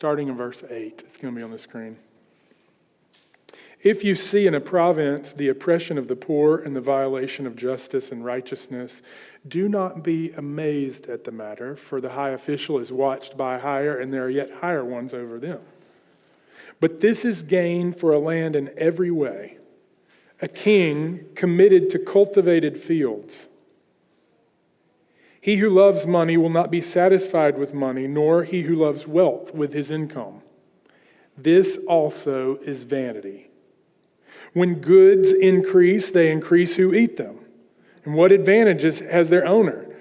starting in verse 8. It's going to be on the screen. If you see in a province the oppression of the poor and the violation of justice and righteousness, do not be amazed at the matter, for the high official is watched by higher, and there are yet higher ones over them. But this is gain for a land in every way, a king committed to cultivated fields. He who loves money will not be satisfied with money, nor he who loves wealth with his income. This also is vanity. When goods increase, they increase who eat them. And what advantage has their owner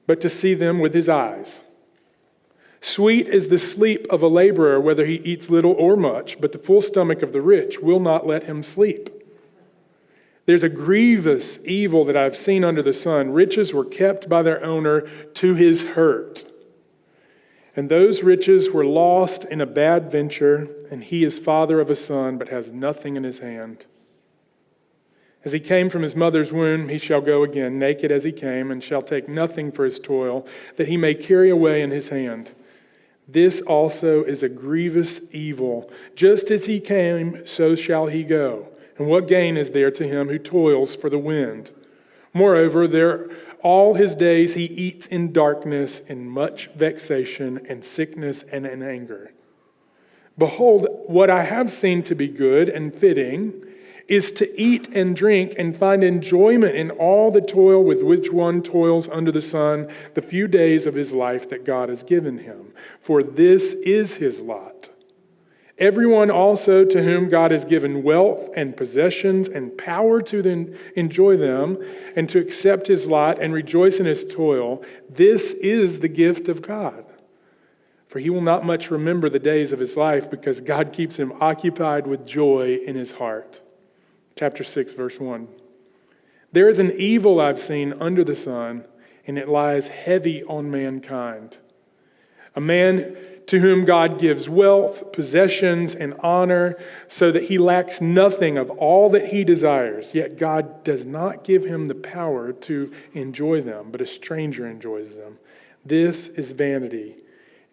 but to see them with his eyes? Sweet is the sleep of a laborer, whether he eats little or much, but the full stomach of the rich will not let him sleep. There's a grievous evil that I've seen under the sun. Riches were kept by their owner to his hurt. And those riches were lost in a bad venture, and he is father of a son, but has nothing in his hand. As he came from his mother's womb, he shall go again, naked as he came, and shall take nothing for his toil, that he may carry away in his hand. This also is a grievous evil. Just as he came, so shall he go. And what gain is there to him who toils for the wind? Moreover, all his days he eats in darkness, in much vexation and sickness and in anger. Behold, what I have seen to be good and fitting is to eat and drink and find enjoyment in all the toil with which one toils under the sun, the few days of his life that God has given him. For this is his lot. Everyone also to whom God has given wealth and possessions and power to enjoy them and to accept his lot and rejoice in his toil, this is the gift of God. For he will not much remember the days of his life, because God keeps him occupied with joy in his heart. Chapter 6, verse 1. There is an evil I've seen under the sun, and it lies heavy on mankind. A man to whom God gives wealth, possessions, and honor, so that he lacks nothing of all that he desires. Yet God does not give him the power to enjoy them, but a stranger enjoys them. This is vanity.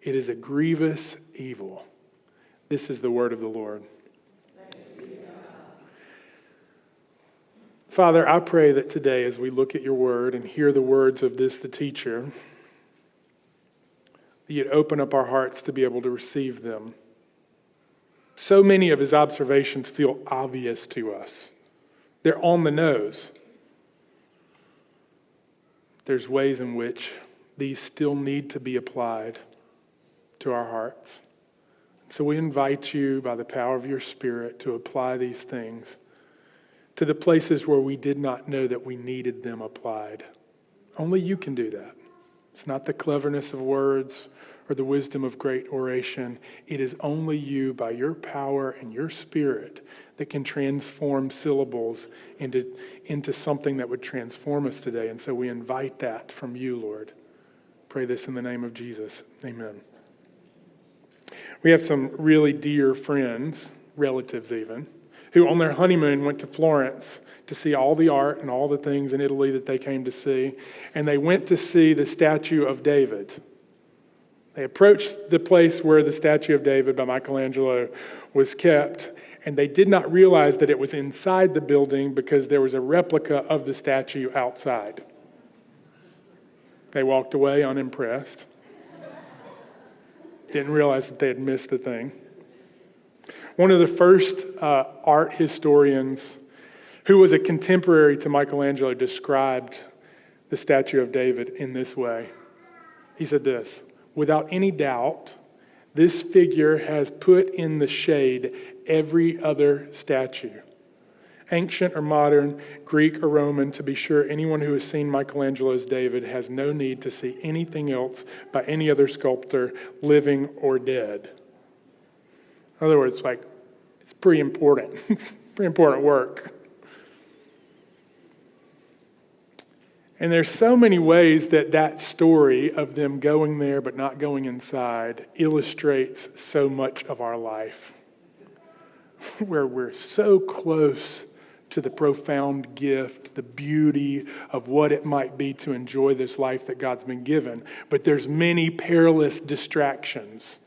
It is a grievous evil. This is the word of the Lord. Father, I pray that today as we look at your word and hear the words of this, the teacher, that you'd open up our hearts to be able to receive them. So many of his observations feel obvious to us. They're on the nose. There's ways in which these still need to be applied to our hearts. So we invite you by the power of your Spirit to apply these things to the places where we did not know that we needed them applied. Only you can do that. It's not the cleverness of words or the wisdom of great oration. It is only you, by your power and your Spirit, that can transform syllables into something that would transform us today. And so we invite that from you, Lord. Pray this in the name of Jesus. Amen. We have some really dear friends, relatives even, who on their honeymoon went to Florence to see all the art and all the things in Italy that they came to see. And they went to see the statue of David. They approached the place where the statue of David by Michelangelo was kept, and they did not realize that it was inside the building because there was a replica of the statue outside. They walked away unimpressed. Didn't realize that they had missed the thing. One of the first art historians who was a contemporary to Michelangelo described the statue of David in this way. He said this: without any doubt, this figure has put in the shade every other statue. Ancient or modern, Greek or Roman, to be sure, anyone who has seen Michelangelo's David has no need to see anything else by any other sculptor, living or dead. In other words, it's pretty important. Pretty important work. And there's so many ways that story of them going there but not going inside illustrates so much of our life, where we're so close to the profound gift, the beauty of what it might be to enjoy this life that God's been given. But there's many perilous distractions.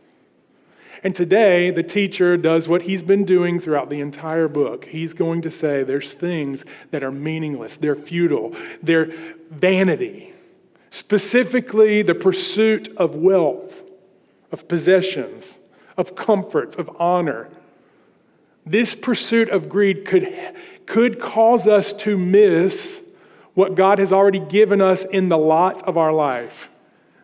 And today, the teacher does what he's been doing throughout the entire book. He's going to say there's things that are meaningless, they're futile, they're vanity. Specifically, the pursuit of wealth, of possessions, of comforts, of honor. This pursuit of greed could cause us to miss what God has already given us in the lot of our life.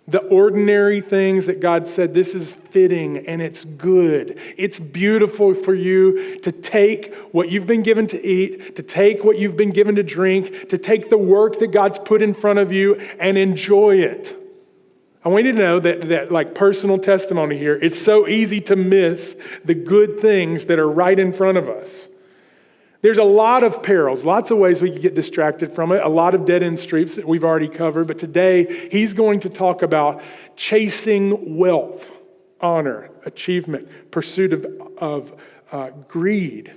The ordinary things that God said, this is fitting and it's good. It's beautiful for you to take what you've been given to eat, to take what you've been given to drink, to take the work that God's put in front of you and enjoy it. I want you to know that like personal testimony here, it's so easy to miss the good things that are right in front of us. There's a lot of perils, lots of ways we can get distracted from it, a lot of dead-end streets that we've already covered. But today, he's going to talk about chasing wealth, honor, achievement, pursuit of greed.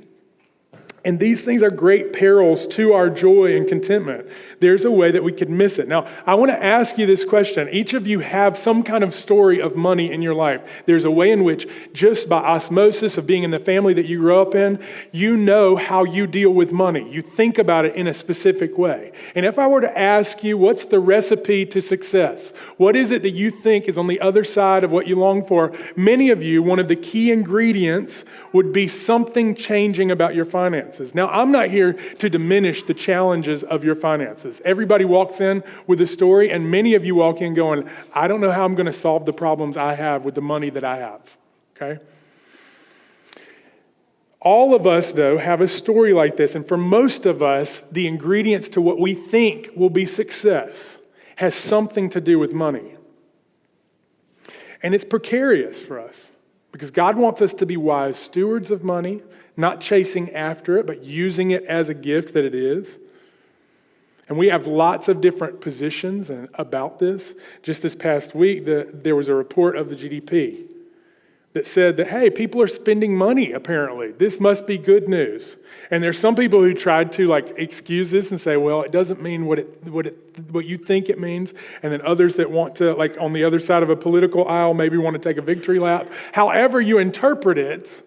And these things are great perils to our joy and contentment. There's a way that we could miss it. Now, I want to ask you this question. Each of you have some kind of story of money in your life. There's a way in which, just by osmosis of being in the family that you grew up in, you know how you deal with money. You think about it in a specific way. And if I were to ask you, what's the recipe to success? What is it that you think is on the other side of what you long for? Many of you, one of the key ingredients would be something changing about your finances. Now, I'm not here to diminish the challenges of your finances. Everybody walks in with a story, and many of you walk in going, I don't know how I'm going to solve the problems I have with the money that I have, okay? All of us, though, have a story like this, and for most of us, the ingredients to what we think will be success has something to do with money. And it's precarious for us because God wants us to be wise stewards of money, not chasing after it, but using it as a gift that it is. And we have lots of different positions about this. Just this past week, there was a report of the GDP that said that, hey, people are spending money, apparently. This must be good news. And there's some people who tried to excuse this and say, well, it doesn't mean what you think it means. And then others that want to, on the other side of a political aisle, maybe want to take a victory lap. However you interpret it,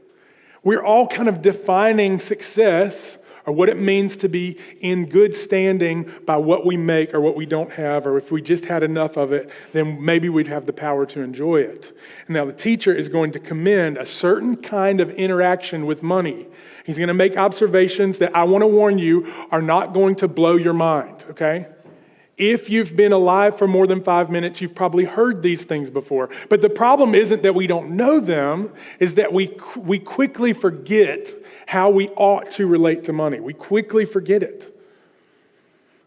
we're all kind of defining success or what it means to be in good standing by what we make or what we don't have, or if we just had enough of it, then maybe we'd have the power to enjoy it. And now the teacher is going to commend a certain kind of interaction with money. He's going to make observations that I want to warn you are not going to blow your mind, okay? If you've been alive for more than 5 minutes, you've probably heard these things before. But the problem isn't that we don't know them, is that we quickly forget how we ought to relate to money. We quickly forget it.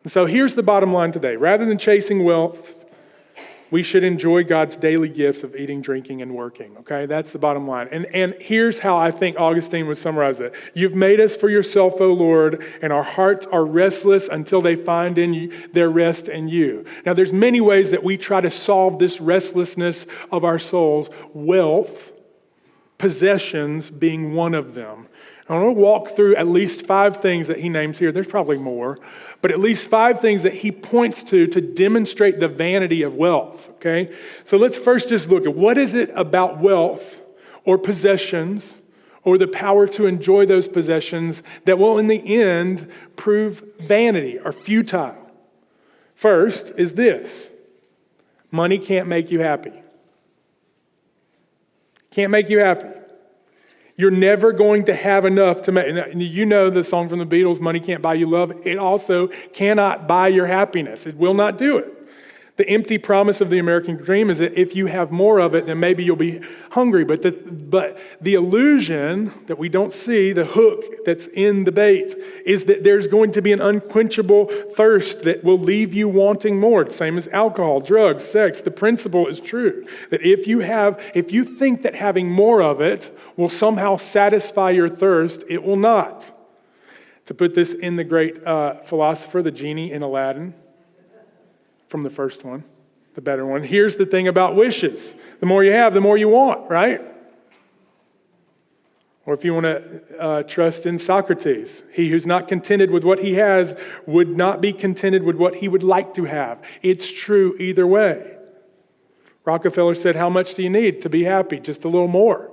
And so here's the bottom line today. Rather than chasing wealth, we should enjoy God's daily gifts of eating, drinking, and working. Okay, that's the bottom line. And here's how I think Augustine would summarize it. You've made us for yourself, O Lord, and our hearts are restless until they find in you their rest in you. Now, there's many ways that we try to solve this restlessness of our souls. Wealth, possessions being one of them. I want to walk through at least 5 things that he names here. There's probably more, but at least 5 things that he points to demonstrate the vanity of wealth, okay? So let's first just look at what is it about wealth or possessions or the power to enjoy those possessions that will in the end prove vanity or futile. First is this: money can't make you happy. Can't make you happy. You're never going to have enough to make, you know the song from the Beatles, money can't buy you love. It also cannot buy your happiness. It will not do it. The empty promise of the American dream is that if you have more of it, then maybe you'll be hungry. But the illusion that we don't see, the hook that's in the bait, is that there's going to be an unquenchable thirst that will leave you wanting more. Same as alcohol, drugs, sex. The principle is true. That if you think that having more of it will somehow satisfy your thirst, it will not. To put this in the great philosopher, the genie in Aladdin, from the first one, the better one. Here's the thing about wishes. The more you have, the more you want, right? Or if you want to trust in Socrates, he who's not contented with what he has would not be contented with what he would like to have. It's true either way. Rockefeller said, how much do you need to be happy? Just a little more.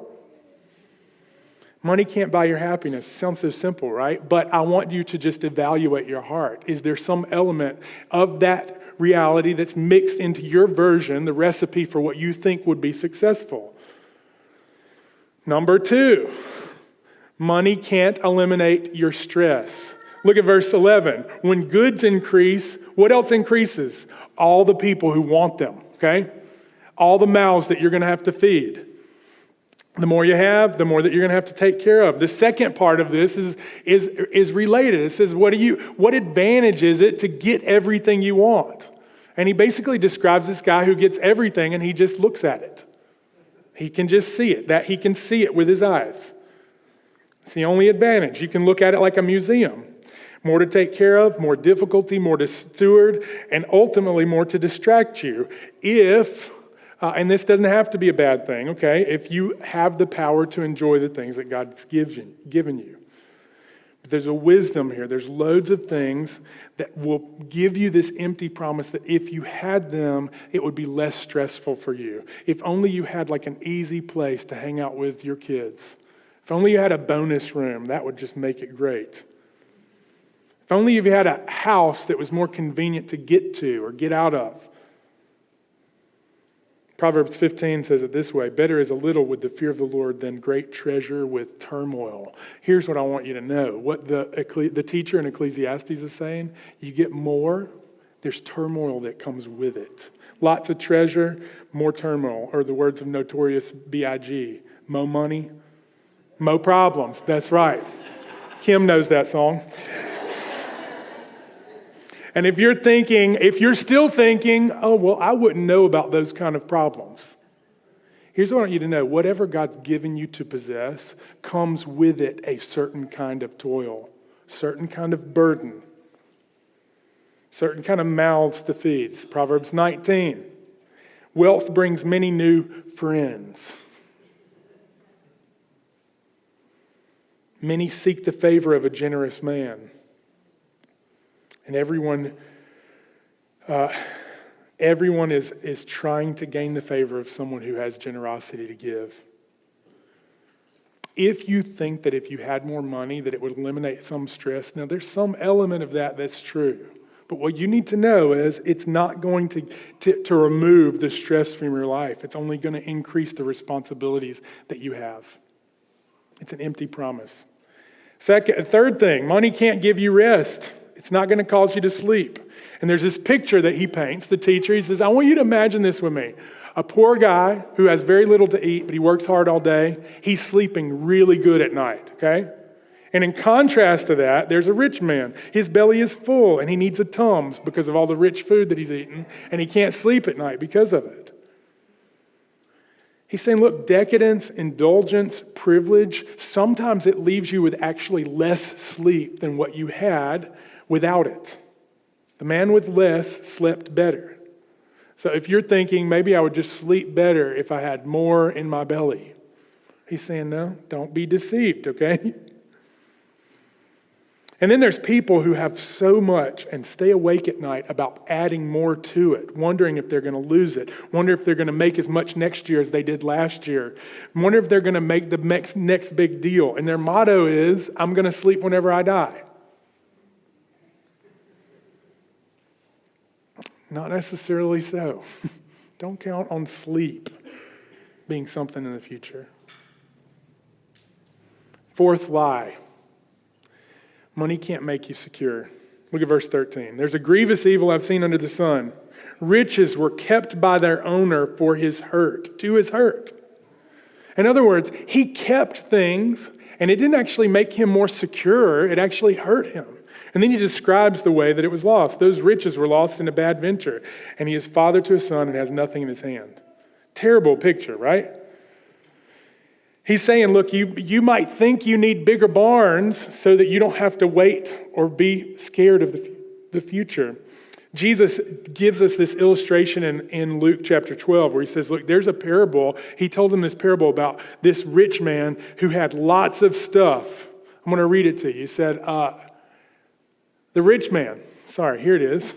Money can't buy your happiness. It sounds so simple, right? But I want you to just evaluate your heart. Is there some element of that reality that's mixed into your version, the recipe for what you think would be successful? Number 2, money can't eliminate your stress. Look at verse 11. When goods increase, what else increases? All the people who want them, okay? All the mouths that you're going to have to feed. The more you have, the more that you're going to have to take care of. The second part of this is related. It says, what advantage is it to get everything you want? And he basically describes this guy who gets everything and he just looks at it. He can just see it. That he can see it with his eyes. It's the only advantage. You can look at it like a museum. More to take care of, more difficulty, more to steward, and ultimately more to distract you if, and this doesn't have to be a bad thing, okay, if you have the power to enjoy the things that God's given you. But there's a wisdom here. There's loads of things that will give you this empty promise that if you had them, it would be less stressful for you. If only you had like an easy place to hang out with your kids. If only you had a bonus room, that would just make it great. If only you had a house that was more convenient to get to or get out of. Proverbs 15 says it this way, better is a little with the fear of the Lord than great treasure with turmoil. Here's what I want you to know. What the teacher in Ecclesiastes is saying, you get more, there's turmoil that comes with it. Lots of treasure, more turmoil, or the words of Notorious B.I.G. Mo money, mo problems. That's right. Kim knows that song. And if you're still thinking, oh, well, I wouldn't know about those kind of problems. Here's what I want you to know. Whatever God's given you to possess comes with it a certain kind of toil, certain kind of burden, certain kind of mouths to feed. Proverbs 19. Wealth brings many new friends. Many seek the favor of a generous man. And everyone is trying to gain the favor of someone who has generosity to give. If you think that if you had more money that it would eliminate some stress, now there's some element of that that's true. But what you need to know is it's not going to remove the stress from your life. It's only going to increase the responsibilities that you have. It's an empty promise. Third thing, money can't give you rest. It's not going to cause you to sleep. And there's this picture that he paints, the teacher. He says, I want you to imagine this with me. A poor guy who has very little to eat, but he works hard all day. He's sleeping really good at night, okay? And in contrast to that, there's a rich man. His belly is full, and he needs a Tums because of all the rich food that he's eaten, and he can't sleep at night because of it. He's saying, look, decadence, indulgence, privilege, sometimes it leaves you with actually less sleep than what you had without it. The man with less slept better. So if you're thinking, maybe I would just sleep better if I had more in my belly. He's saying, no, don't be deceived, okay? And then there's people who have so much and stay awake at night about adding more to it, wondering if they're going to lose it, wonder if they're going to make as much next year as they did last year, wonder if they're going to make the next big deal. And their motto is, I'm going to sleep whenever I die. Not necessarily so. Don't count on sleep being something in the future. Fourth lie. Money can't make you secure. Look at verse 13. There's a grievous evil I've seen under the sun. Riches were kept by their owner for his hurt, to his hurt. In other words, he kept things and it didn't actually make him more secure. It actually hurt him. And then he describes the way that it was lost. Those riches were lost in a bad venture. And he is father to a son and has nothing in his hand. Terrible picture, right? He's saying, look, you might think you need bigger barns so that you don't have to wait or be scared of the future. Jesus gives us this illustration in Luke chapter 12 where he says, look, there's a parable. He told them this parable about this rich man who had lots of stuff. I'm going to read it to you. He said, the rich man, here it is.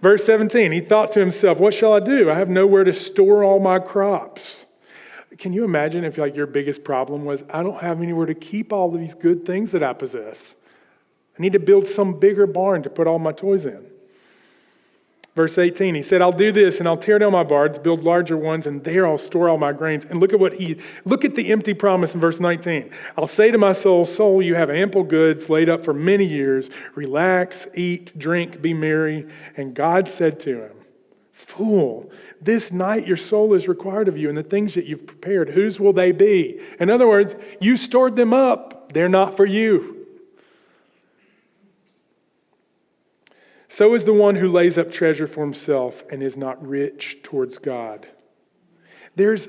Verse 17, he thought to himself, what shall I do? I have nowhere to store all my crops. Can you imagine if like your biggest problem was, I don't have anywhere to keep all of these good things that I possess. I need to build some bigger barn to put all my toys in. Verse 18, he said, I'll do this and I'll tear down my barns, build larger ones, and there I'll store all my grains. And look at the empty promise in verse 19. I'll say to my soul, you have ample goods laid up for many years. Relax, eat, drink, be merry. And God said to him, fool, this night your soul is required of you, and the things that you've prepared, whose will they be? In other words, you stored them up. They're not for you. So is the one who lays up treasure for himself and is not rich towards God. There's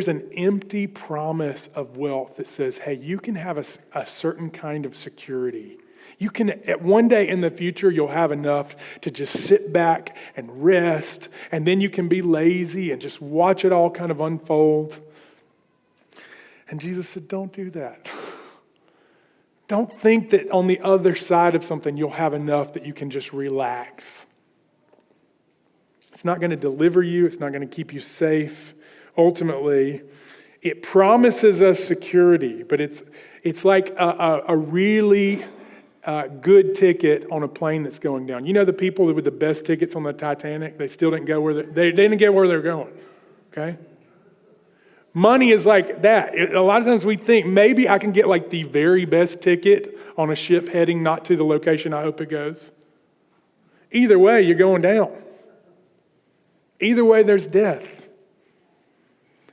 an empty promise of wealth that says, hey, you can have a certain kind of security. You can, at one day in the future, you'll have enough to just sit back and rest, and then you can be lazy and just watch it all kind of unfold. And Jesus said, don't do that. Don't think that on the other side of something you'll have enough that you can just relax. It's not going to deliver you. It's not going to keep you safe. Ultimately, it promises us security, but it's like a really good ticket on a plane that's going down. You know the people with the best tickets on the Titanic? They still didn't go where they didn't get where they're going. Okay? Money is like that. A lot of times we think maybe I can get like the very best ticket on a ship heading not to the location I hope it goes. Either way, you're going down. Either way, there's death.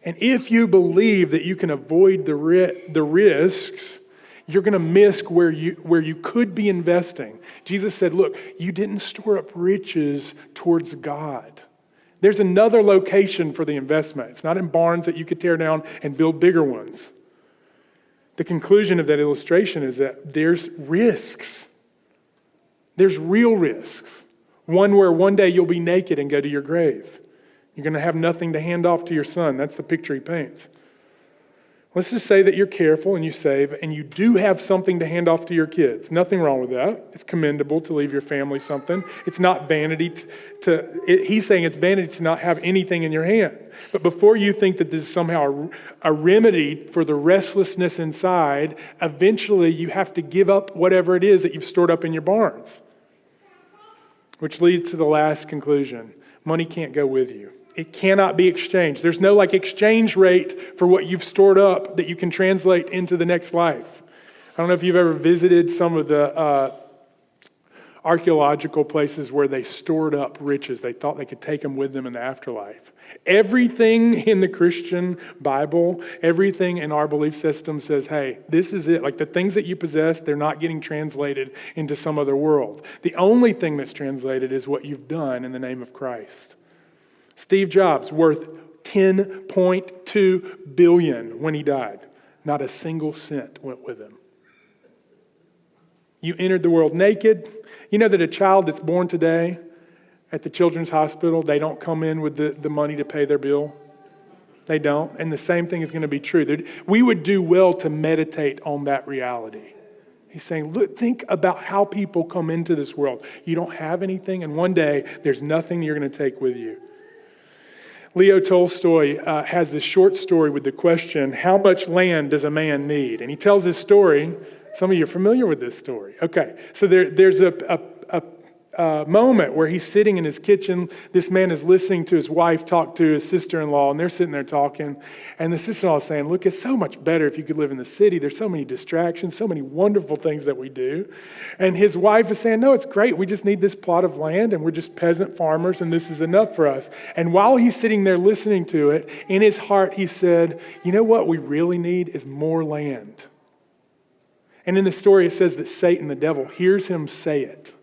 And if you believe that you can avoid the risks, you're going to miss where you could be investing. Jesus said, look, you didn't store up riches towards God. There's another location for the investment. It's not in barns that you could tear down and build bigger ones. The conclusion of that illustration is that there's risks. There's real risks. One where one day you'll be naked and go to your grave. You're going to have nothing to hand off to your son. That's the picture he paints. Let's just say that you're careful and you save and you do have something to hand off to your kids. Nothing wrong with that. It's commendable to leave your family something. It's not vanity he's saying it's vanity to not have anything in your hand. But before you think that this is somehow a remedy for the restlessness inside, eventually you have to give up whatever it is that you've stored up in your barns. Which leads to the last conclusion. Money can't go with you. It cannot be exchanged. There's no like exchange rate for what you've stored up that you can translate into the next life. I don't know if you've ever visited some of the archaeological places where they stored up riches. They thought they could take them with them in the afterlife. Everything in the Christian Bible, everything in our belief system says, hey, this is it. Like the things that you possess, they're not getting translated into some other world. The only thing that's translated is what you've done in the name of Christ. Steve Jobs, worth $10.2 billion when he died. Not a single cent went with him. You entered the world naked. You know that a child that's born today at the children's hospital, they don't come in with the money to pay their bill. They don't. And the same thing is going to be true. We would do well to meditate on that reality. He's saying, look, think about how people come into this world. You don't have anything, and one day there's nothing you're going to take with you. Leo Tolstoy has this short story with the question, how much land does a man need? And he tells this story. Some of you are familiar with this story. Okay, so there's a moment where he's sitting in his kitchen. This man is listening to his wife talk to his sister-in-law, and they're sitting there talking. And the sister-in-law is saying, look, it's so much better if you could live in the city. There's so many distractions, so many wonderful things that we do. And his wife is saying, no, it's great. We just need this plot of land, and we're just peasant farmers, and this is enough for us. And while he's sitting there listening to it, in his heart he said, you know what we really need is more land. And in the story it says that Satan, the devil, hears him say it.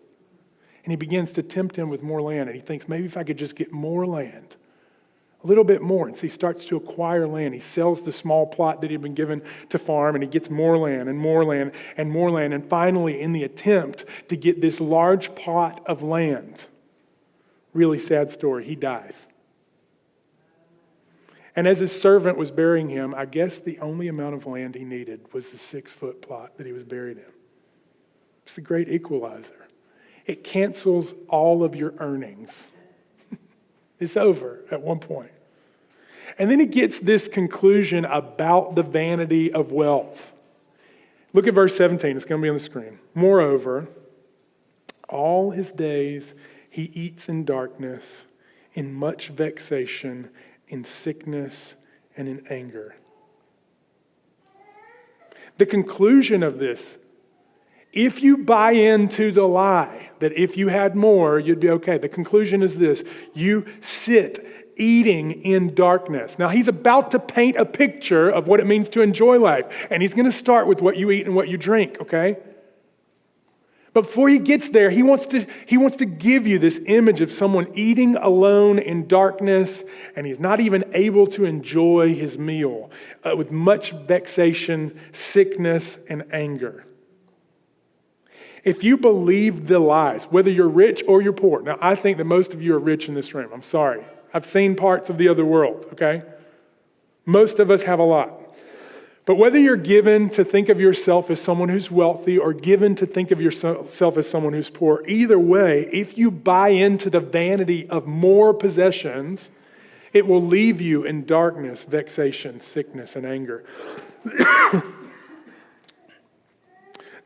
And he begins to tempt him with more land. And he thinks, maybe if I could just get more land, a little bit more. And so he starts to acquire land. He sells the small plot that he'd been given to farm, and he gets more land and more land and more land. And finally, in the attempt to get this large plot of land, really sad story, he dies. And as his servant was burying him, I guess the only amount of land he needed was the 6-foot plot that he was buried in. It's the great equalizer. It cancels all of your earnings. It's over at one point. And then he gets this conclusion about the vanity of wealth. Look at verse 17. It's going to be on the screen. Moreover, all his days he eats in darkness, in much vexation, in sickness, and in anger. The conclusion of this, if you buy into the lie that if you had more, you'd be okay. The conclusion is this: you sit eating in darkness. Now, he's about to paint a picture of what it means to enjoy life. And he's going to start with what you eat and what you drink, okay? But before he gets there, he wants to give you this image of someone eating alone in darkness, and he's not even able to enjoy his meal with much vexation, sickness, and anger. If you believe the lies, whether you're rich or you're poor, now I think that most of you are rich in this room. I'm sorry. I've seen parts of the other world, okay? Most of us have a lot. But whether you're given to think of yourself as someone who's wealthy or given to think of yourself as someone who's poor, either way, if you buy into the vanity of more possessions, it will leave you in darkness, vexation, sickness, and anger.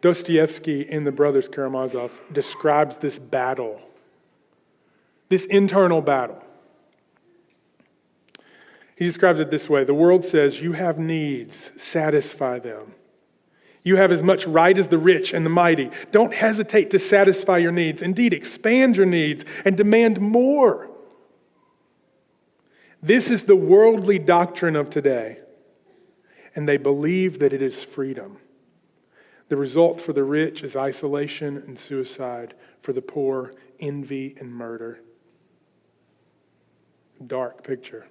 Dostoevsky in The Brothers Karamazov describes this battle, this internal battle. He describes it this way: the world says, you have needs, satisfy them. You have as much right as the rich and the mighty. Don't hesitate to satisfy your needs. Indeed, expand your needs and demand more. This is the worldly doctrine of today, and they believe that it is freedom. The result for the rich is isolation and suicide. For the poor, envy and murder. Dark picture.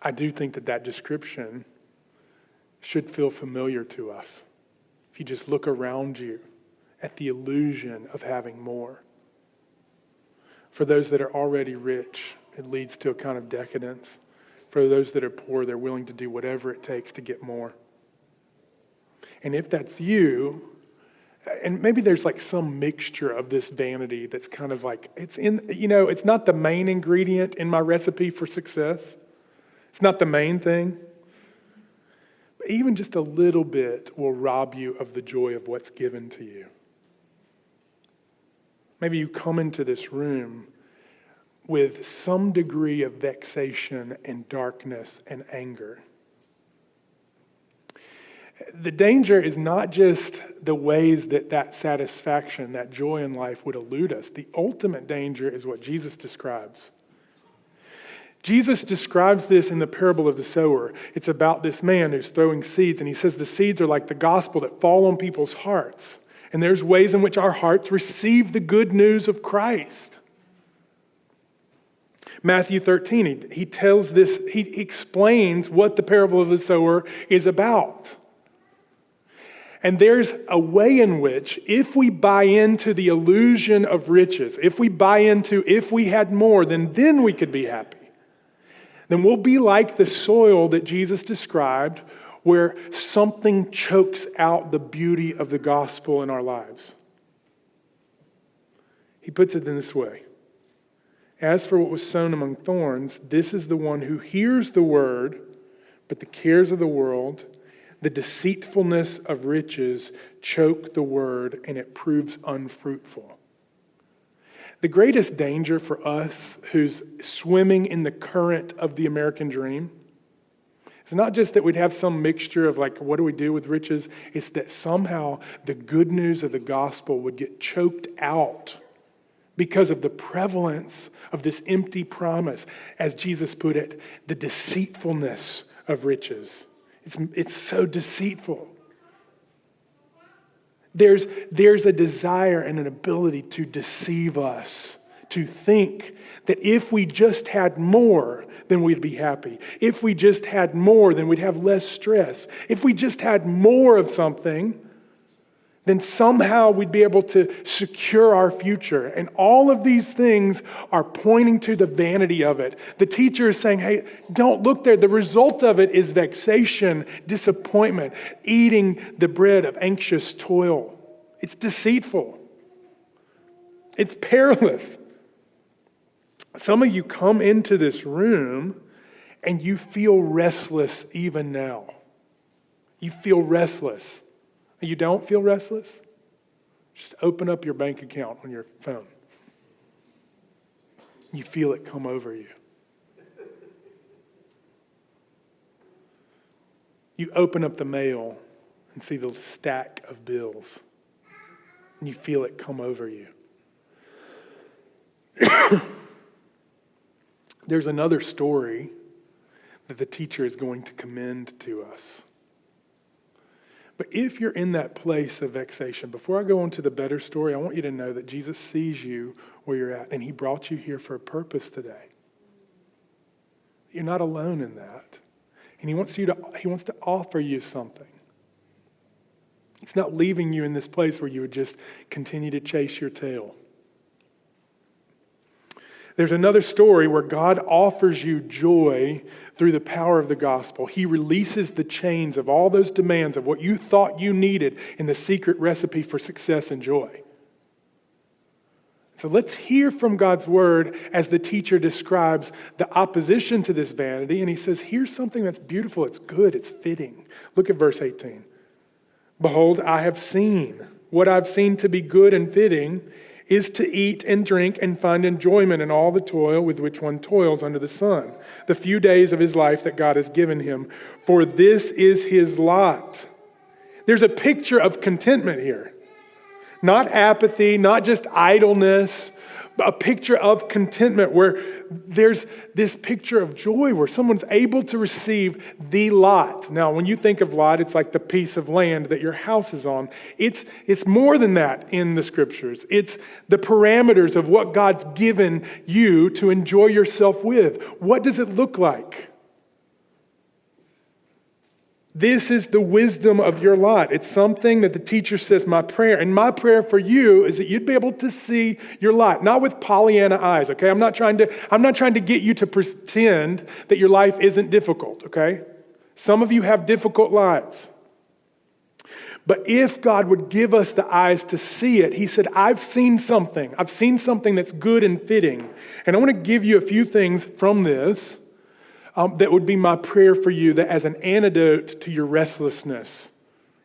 I do think that description should feel familiar to us. If you just look around you at the illusion of having more. For those that are already rich, it leads to a kind of decadence. For those that are poor, they're willing to do whatever it takes to get more. And if that's you, and maybe there's like some mixture of this vanity that's kind of like, it's not the main ingredient in my recipe for success. It's not the main thing. But even just a little bit will rob you of the joy of what's given to you. Maybe you come into this room with some degree of vexation and darkness and anger. The danger is not just the ways that satisfaction, that joy in life would elude us. The ultimate danger is what Jesus describes. Jesus describes this in the parable of the sower. It's about this man who's throwing seeds, and he says the seeds are like the gospel that fall on people's hearts. And there's ways in which our hearts receive the good news of Christ. Matthew 13, he tells this, he explains what the parable of the sower is about. And there's a way in which, if we buy into the illusion of riches, if we buy into if we had more, then we could be happy. Then we'll be like the soil that Jesus described, where something chokes out the beauty of the gospel in our lives. He puts it in this way: as for what was sown among thorns, this is the one who hears the word, but the cares of the world, the deceitfulness of riches choke the word, and it proves unfruitful. The greatest danger for us who's swimming in the current of the American dream is not just that we'd have some mixture of like, what do we do with riches? It's that somehow the good news of the gospel would get choked out because of the prevalence of this empty promise. As Jesus put it, the deceitfulness of riches. It's so deceitful. There's a desire and an ability to deceive us, to think that if we just had more, then we'd be happy. If we just had more, then we'd have less stress. If we just had more of something, then somehow we'd be able to secure our future. And all of these things are pointing to the vanity of it. The teacher is saying, hey, don't look there. The result of it is vexation, disappointment, eating the bread of anxious toil. It's deceitful. It's perilous. Some of you come into this room and you feel restless even now. You feel restless. You don't feel restless? Just open up your bank account on your phone. You feel it come over you. You open up the mail and see the stack of bills. And you feel it come over you. There's another story that the teacher is going to commend to us. But if you're in that place of vexation, before I go on to the better story, I want you to know that Jesus sees you where you're at, and he brought you here for a purpose today. You're not alone in that. And he wants to offer you something. He's not leaving you in this place where you would just continue to chase your tail. There's another story where God offers you joy through the power of the gospel. He releases the chains of all those demands of what you thought you needed in the secret recipe for success and joy. So let's hear from God's word as the teacher describes the opposition to this vanity. And he says, here's something that's beautiful, it's good, it's fitting. Look at verse 18. Behold, I have seen what I've seen to be good and fitting is to eat and drink and find enjoyment in all the toil with which one toils under the sun, the few days of his life that God has given him, for this is his lot. There's a picture of contentment here. Not apathy, not just idleness, but a picture of contentment where there's this picture of joy where someone's able to receive the lot. Now, when you think of lot, it's like the piece of land that your house is on. It's more than that in the scriptures. It's the parameters of what God's given you to enjoy yourself with. What does it look like? This is the wisdom of your lot. It's something that the teacher says, my prayer. And my prayer for you is that you'd be able to see your lot, not with Pollyanna eyes, okay? I'm not trying to get you to pretend that your life isn't difficult, okay? Some of you have difficult lives. But if God would give us the eyes to see it, he said, I've seen something. I've seen something that's good and fitting. And I want to give you a few things from this. That would be my prayer for you, that as an antidote to your restlessness.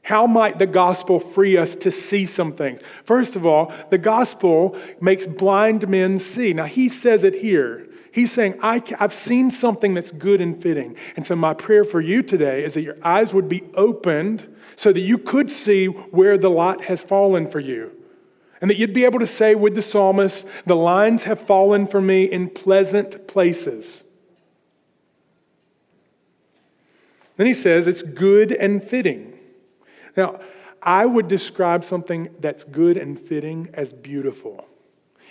How might the gospel free us to see some things? First of all, the gospel makes blind men see. Now, he says it here. He's saying, I've seen something that's good and fitting. And so my prayer for you today is that your eyes would be opened so that you could see where the lot has fallen for you. And that you'd be able to say with the psalmist, the lines have fallen for me in pleasant places. Then he says it's good and fitting. Now, I would describe something that's good and fitting as beautiful.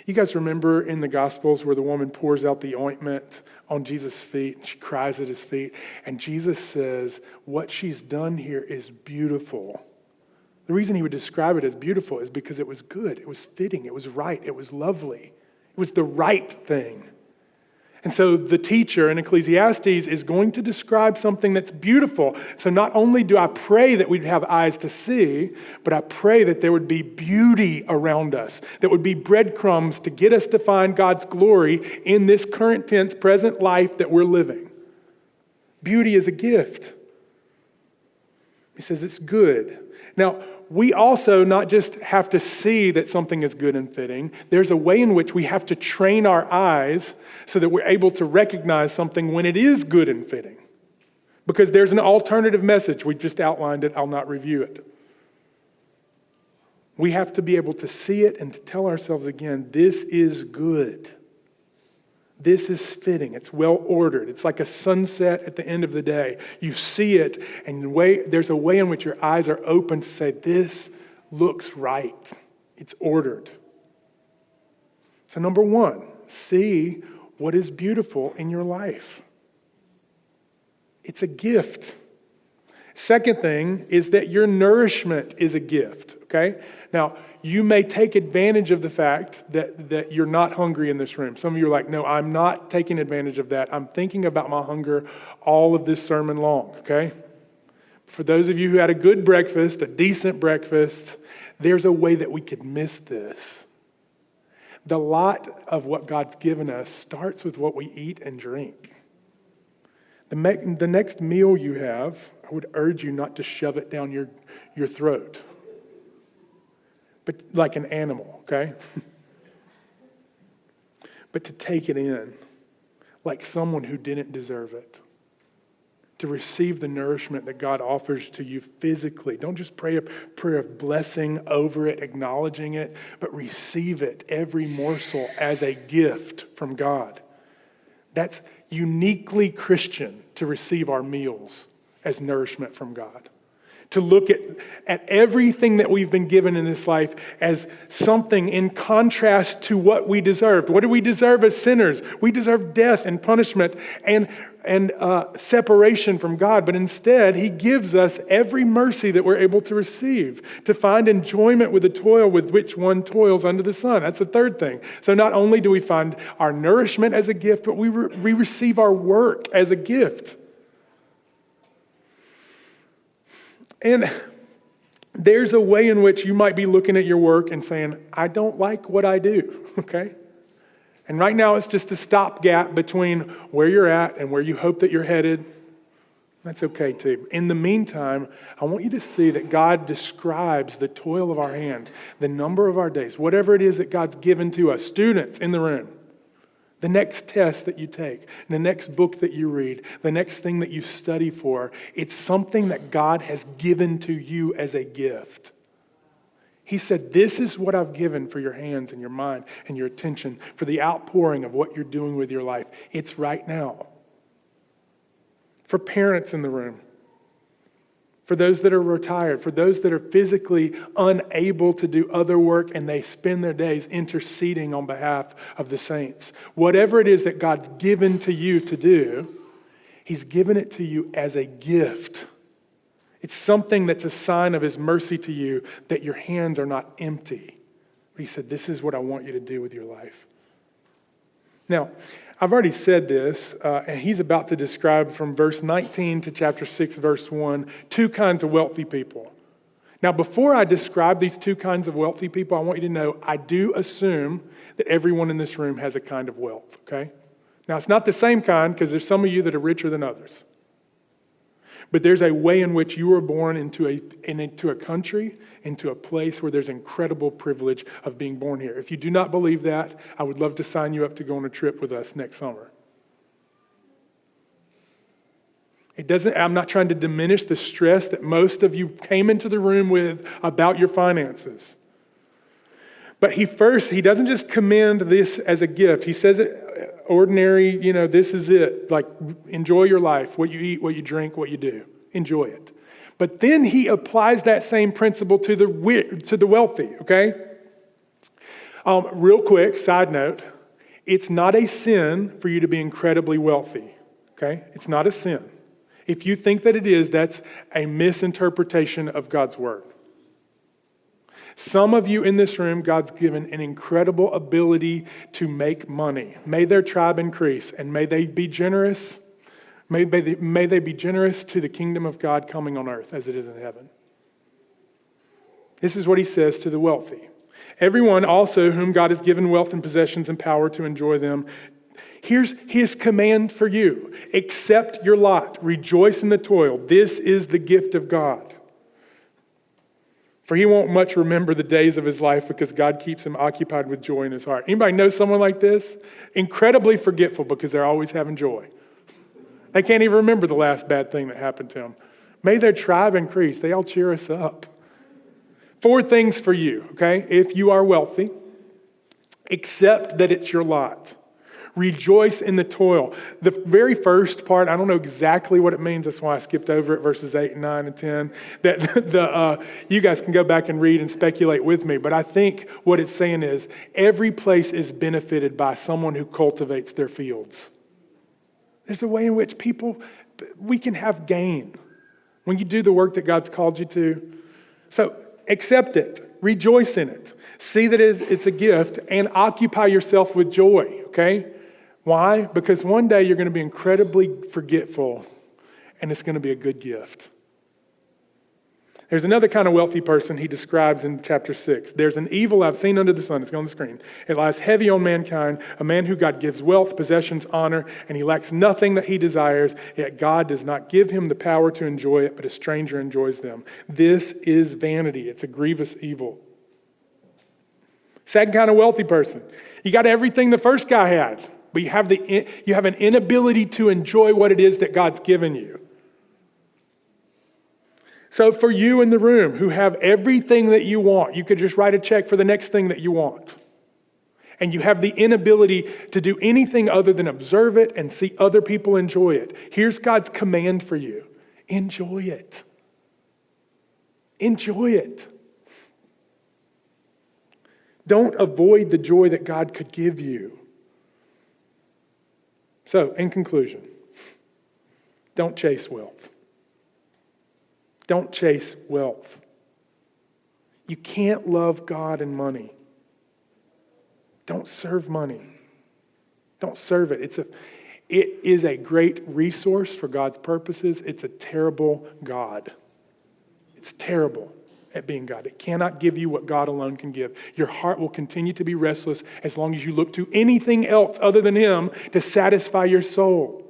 You guys remember in the Gospels where the woman pours out the ointment on Jesus' feet and she cries at his feet, and Jesus says, what she's done here is beautiful. The reason he would describe it as beautiful is because it was good, it was fitting, it was right, it was lovely. It was the right thing. And so the teacher in Ecclesiastes is going to describe something that's beautiful. So not only do I pray that we'd have eyes to see, but I pray that there would be beauty around us, that would be breadcrumbs to get us to find God's glory in this current tense, present life that we're living. Beauty is a gift. He says it's good. Now, we also not just have to see that something is good and fitting. There's a way in which we have to train our eyes so that we're able to recognize something when it is good and fitting. Because there's an alternative message. We just outlined it. I'll not review it. We have to be able to see it and to tell ourselves again, this is good. This is fitting. It's well ordered. It's like a sunset at the end of the day. You see it, and there's a way in which your eyes are open to say, this looks right. It's ordered. So number one, see what is beautiful in your life. It's a gift. Second thing is that your nourishment is a gift, okay? Now, you may take advantage of the fact that you're not hungry in this room. Some of you are like, no, I'm not taking advantage of that. I'm thinking about my hunger all of this sermon long, okay? For those of you who had a good breakfast, a decent breakfast, there's a way that we could miss this. The lot of what God's given us starts with what we eat and drink. The next meal you have, I would urge you not to shove it down your throat, but like an animal, okay? But to take it in like someone who didn't deserve it. To receive the nourishment that God offers to you physically. Don't just pray a prayer of blessing over it, acknowledging it, but receive it, every morsel, as a gift from God. That's uniquely Christian to receive our meals as nourishment from God. To look at everything that we've been given in this life as something in contrast to what we deserved. What do we deserve as sinners? We deserve death and punishment and separation from God. But instead, he gives us every mercy that we're able to receive, to find enjoyment with the toil with which one toils under the sun. That's the third thing. So not only do we find our nourishment as a gift, but we receive our work as a gift. And there's a way in which you might be looking at your work and saying, I don't like what I do, okay? And right now it's just a stopgap between where you're at and where you hope that you're headed. That's okay too. In the meantime, I want you to see that God describes the toil of our hand, the number of our days, whatever it is that God's given to us. Students in the room, the next test that you take, the next book that you read, the next thing that you study for, it's something that God has given to you as a gift. He said, this is what I've given for your hands and your mind and your attention, for the outpouring of what you're doing with your life. It's right now. For parents in the room, for those that are retired, for those that are physically unable to do other work and they spend their days interceding on behalf of the saints. Whatever it is that God's given to you to do, he's given it to you as a gift. It's something that's a sign of his mercy to you, that your hands are not empty. He said, this is what I want you to do with your life. Now, I've already said this, and he's about to describe from verse 19 to chapter 6, verse 1, two kinds of wealthy people. Now, before I describe these two kinds of wealthy people, I want you to know I do assume that everyone in this room has a kind of wealth, okay? Now, it's not the same kind, because there's some of you that are richer than others. But there's a way in which you were born into a country, into a place where there's incredible privilege of being born here. If you do not believe that, I would love to sign you up to go on a trip with us next summer. I'm not trying to diminish the stress that most of you came into the room with about your finances. But he doesn't just commend this as a gift. He says it ordinary, this is it. Like, enjoy your life, what you eat, what you drink, what you do. Enjoy it. But then he applies that same principle to the wealthy, okay? Real quick, side note, it's not a sin for you to be incredibly wealthy, okay? It's not a sin. If you think that it is, that's a misinterpretation of God's word. Some of you in this room, God's given an incredible ability to make money. May their tribe increase, and may they be generous. May they be generous to the kingdom of God coming on earth as it is in heaven. This is what he says to the wealthy. Everyone also whom God has given wealth and possessions and power to enjoy them. Here's his command for you. Accept your lot. Rejoice in the toil. This is the gift of God. For he won't much remember the days of his life because God keeps him occupied with joy in his heart. Anybody know someone like this? Incredibly forgetful because they're always having joy. They can't even remember the last bad thing that happened to them. May their tribe increase. They all cheer us up. 4 things for you, okay? If you are wealthy, accept that it's your lot. Rejoice in the toil. The very first part, I don't know exactly what it means. That's why I skipped over it, verses 8 and 9 and 10. That you guys can go back and read and speculate with me. But I think what it's saying is every place is benefited by someone who cultivates their fields. There's a way in which we can have gain when you do the work that God's called you to. So accept it. Rejoice in it. See that it's a gift and occupy yourself with joy, okay? Why? Because one day you're going to be incredibly forgetful and it's going to be a good gift. There's another kind of wealthy person he describes in chapter 6. There's an evil I've seen under the sun. It's on the screen. It lies heavy on mankind, a man who God gives wealth, possessions, honor, and he lacks nothing that he desires, yet God does not give him the power to enjoy it, but a stranger enjoys them. This is vanity. It's a grievous evil. Second kind of wealthy person. You got everything the first guy had, but you have an inability to enjoy what it is that God's given you. So for you in the room who have everything that you want, you could just write a check for the next thing that you want. And you have the inability to do anything other than observe it and see other people enjoy it. Here's God's command for you. Enjoy it. Enjoy it. Don't avoid the joy that God could give you. So, in conclusion, don't chase wealth. Don't chase wealth. You can't love God and money. Don't serve money. Don't serve it. It is a great resource for God's purposes. It's a terrible God. It's terrible at being God. It cannot give you what God alone can give. Your heart will continue to be restless as long as you look to anything else other than Him to satisfy your soul.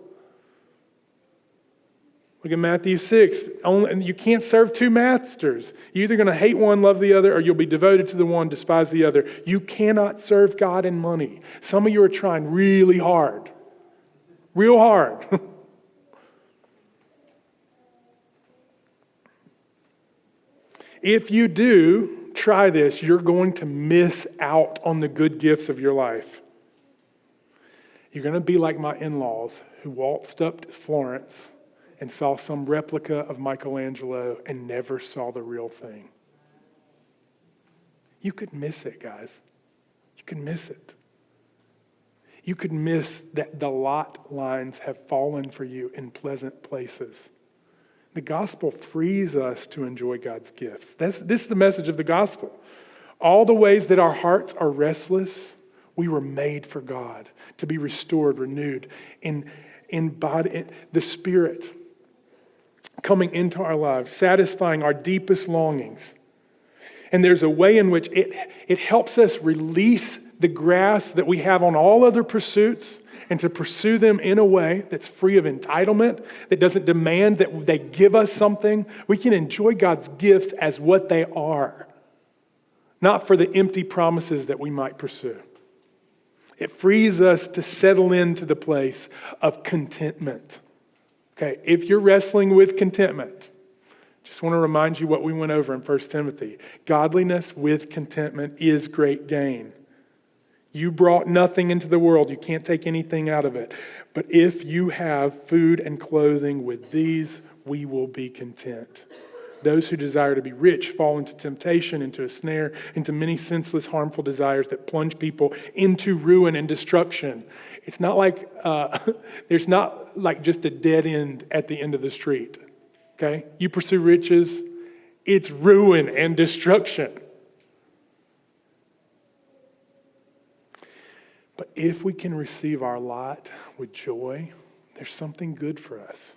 Look at Matthew 6. You can't serve two masters. You're either going to hate one, love the other, or you'll be devoted to the one, despise the other. You cannot serve God and money. Some of you are trying really hard. Real hard. If you do try this, you're going to miss out on the good gifts of your life. You're going to be like my in-laws who waltzed up to Florence and saw some replica of Michelangelo and never saw the real thing. You could miss it, guys. You could miss it. You could miss that the lot lines have fallen for you in pleasant places. The gospel frees us to enjoy God's gifts. This is the message of the gospel. All the ways that our hearts are restless, we were made for God, to be restored, renewed, in body, the Spirit coming into our lives, satisfying our deepest longings. And there's a way in which it helps us release the grasp that we have on all other pursuits and to pursue them in a way that's free of entitlement, that doesn't demand that they give us something. We can enjoy God's gifts as what they are, not for the empty promises that we might pursue. It frees us to settle into the place of contentment. Okay, if you're wrestling with contentment, just want to remind you what we went over in 1 Timothy. Godliness with contentment is great gain. You brought nothing into the world. You can't take anything out of it. But if you have food and clothing, with these we will be content. Those who desire to be rich fall into temptation, into a snare, into many senseless, harmful desires that plunge people into ruin and destruction. It's not like, there's not like just a dead end at the end of the street, okay? You pursue riches, it's ruin and destruction. But if we can receive our lot with joy, there's something good for us.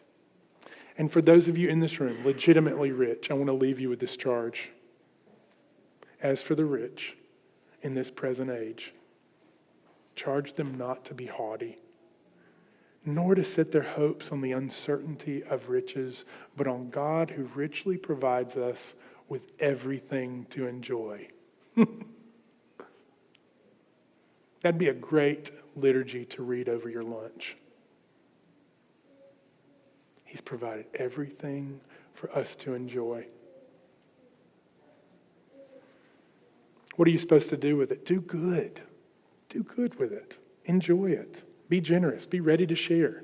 And for those of you in this room, legitimately rich, I want to leave you with this charge. As for the rich in this present age, charge them not to be haughty, nor to set their hopes on the uncertainty of riches, but on God who richly provides us with everything to enjoy. That'd be a great liturgy to read over your lunch. He's provided everything for us to enjoy. What are you supposed to do with it? Do good. Do good with it. Enjoy it. Be generous. Be ready to share.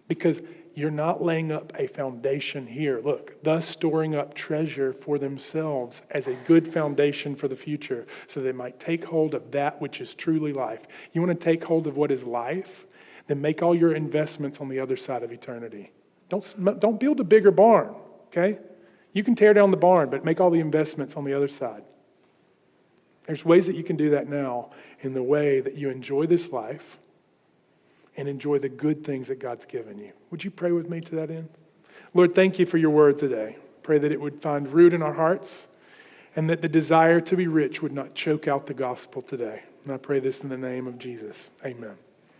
Because you're not laying up a foundation here. Look, thus storing up treasure for themselves as a good foundation for the future, so they might take hold of that which is truly life. You want to take hold of what is life? Then make all your investments on the other side of eternity. Don't build a bigger barn, okay? You can tear down the barn, but make all the investments on the other side. There's ways that you can do that now in the way that you enjoy this life and enjoy the good things that God's given you. Would you pray with me to that end? Lord, thank you for your word today. Pray that it would find root in our hearts and that the desire to be rich would not choke out the gospel today. And I pray this in the name of Jesus. Amen.